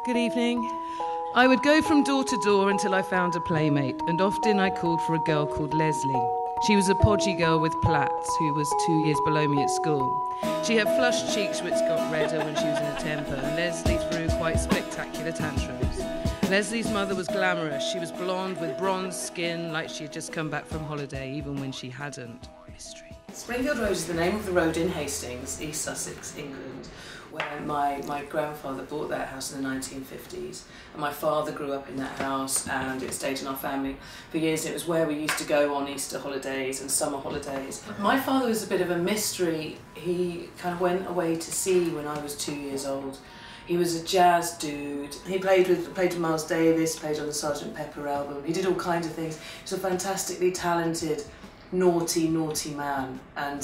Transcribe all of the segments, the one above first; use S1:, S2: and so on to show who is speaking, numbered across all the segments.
S1: Good evening. I would go from door to door until I found a playmate, and often I called for a girl called Leslie. She was a podgy girl with plaits who was 2 years below me at school. She had flushed cheeks which got redder when she was in a temper, and Leslie threw quite spectacular tantrums. Leslie's mother was glamorous. She was blonde with bronze skin, like she had just come back from holiday, even when she hadn't. Mystery.
S2: Springfield Road is the name of the road in Hastings, East Sussex, England, where my grandfather bought that house in the 1950s, and my father grew up in that house, and it stayed in our family for years. It was where we used to go on Easter holidays and summer holidays. My father was a bit of a mystery. He kind of went away to sea when I was 2 years old. He was a jazz dude. He played with Miles Davis, played on the Sgt. Pepper album. He did all kinds of things. He was a fantastically talented, naughty man, and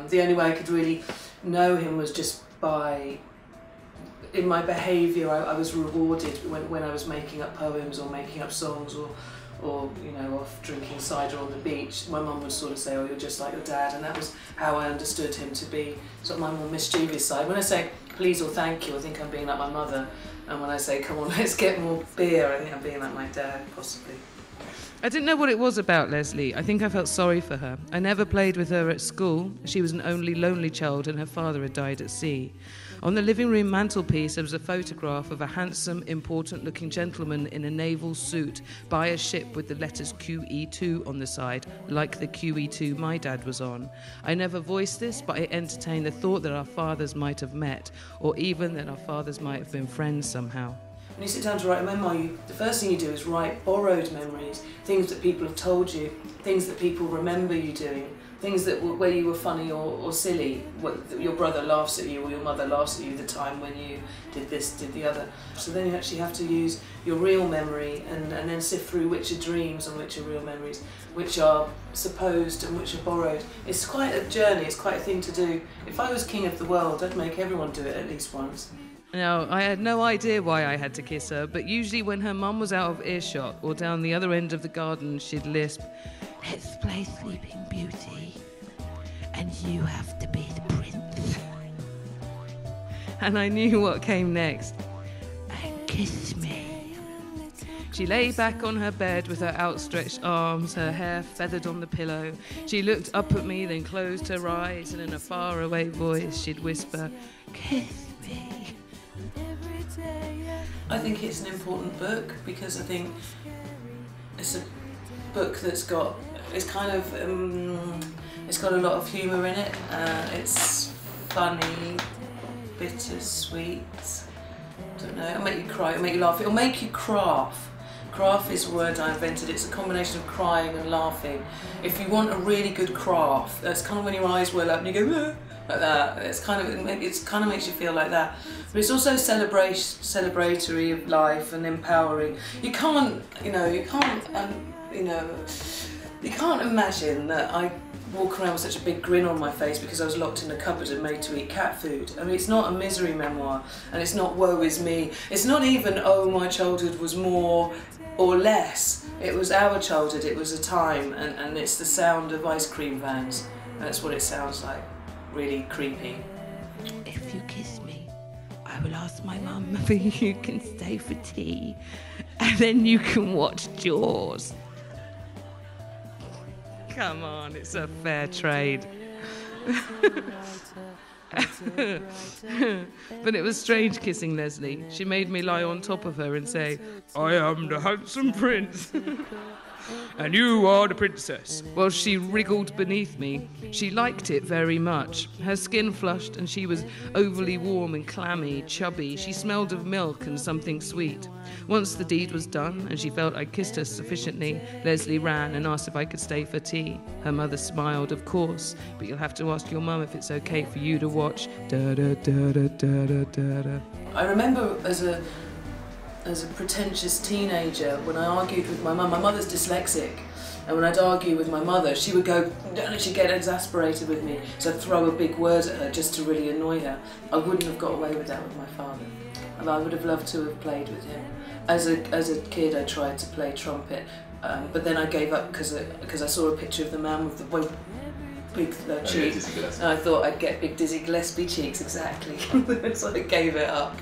S2: the only way I could really know him was just by, in my behaviour. I was rewarded when I was making up poems or making up songs or you know, off drinking cider on the beach. My mum would sort of say, "Oh, you're just like your dad," and that was how I understood him to be, sort of my more mischievous side. When I say please or thank you, I think I'm being like my mother, and when I say come on, let's get more beer, I think I'm being like my dad, possibly.
S1: I didn't know what it was about Leslie. I think I felt sorry for her. I never played with her at school. She was an only lonely child and her father had died at sea. On the living room mantelpiece there was a photograph of a handsome, important-looking gentleman in a naval suit by a ship with the letters QE2 on the side, like the QE2 my dad was on. I never voiced this, but I entertained the thought that our fathers might have met, or even that our fathers might have been friends somehow.
S2: When you sit down to write a memoir, the first thing you do is write borrowed memories, things that people have told you, things that people remember you doing, things that where you were funny or silly, your brother laughs at you or your mother laughs at you the time when you did this, did the other. So then you actually have to use your real memory and then sift through which are dreams and which are real memories, which are supposed and which are borrowed. It's quite a journey, it's quite a thing to do. If I was king of the world, I'd make everyone do it at least once.
S1: Now, I had no idea why I had to kiss her, but usually when her mum was out of earshot or down the other end of the garden, she'd lisp, "Let's play Sleeping Beauty, and you have to be the prince." And I knew what came next. "And kiss me." She lay back on her bed with her outstretched arms, her hair feathered on the pillow. She looked up at me, then closed her eyes, and in a faraway voice she'd whisper, "Kiss me."
S2: I think it's an important book because I think it's a book that's got, it's kind of, it's got a lot of humour in it. It's funny, bittersweet. I don't know, it'll make you cry, it'll make you laugh, it'll make you craft. Craft is a word I invented. It's a combination of crying and laughing. If you want a really good craft, that's kind of when your eyes well up and you go, "Ah," like that. It's kind of makes you feel like that. But it's also celebratory of life and empowering. You can't imagine that I walk around with such a big grin on my face because I was locked in a cupboard and made to eat cat food. I mean, it's not a misery memoir, and it's not woe is me. It's not even, oh, my childhood was more or less. It was our childhood, it was a time, and it's the sound of ice cream vans. That's what it sounds like. Really creepy.
S1: "If you kiss me, I will ask my mum if you can stay for tea, and then you can watch Jaws." Come on, it's a fair trade. But it was strange kissing Leslie. She made me lie on top of her and say, "I am the handsome prince." "And you are the princess." Well, she wriggled beneath me. She liked it very much. Her skin flushed and she was overly warm and clammy, chubby. She smelled of milk and something sweet. Once the deed was done and she felt I'd kissed her sufficiently, Leslie ran and asked if I could stay for tea. Her mother smiled, "Of course, but you'll have to ask your mum if it's okay for you to watch da-da-da-da-da-da-da-da."
S2: I remember as a pretentious teenager, when I argued with my mum, my mother's dyslexic, and when I'd argue with my mother, she would go, she'd get exasperated with me, so I'd throw a big word at her just to really annoy her. I wouldn't have got away with that with my father, and I would have loved to have played with him. As a kid, I tried to play trumpet, but then I gave up because I saw a picture of the man with the big cheeks, and I thought I'd get big Dizzy Gillespie cheeks, exactly, so I gave it up.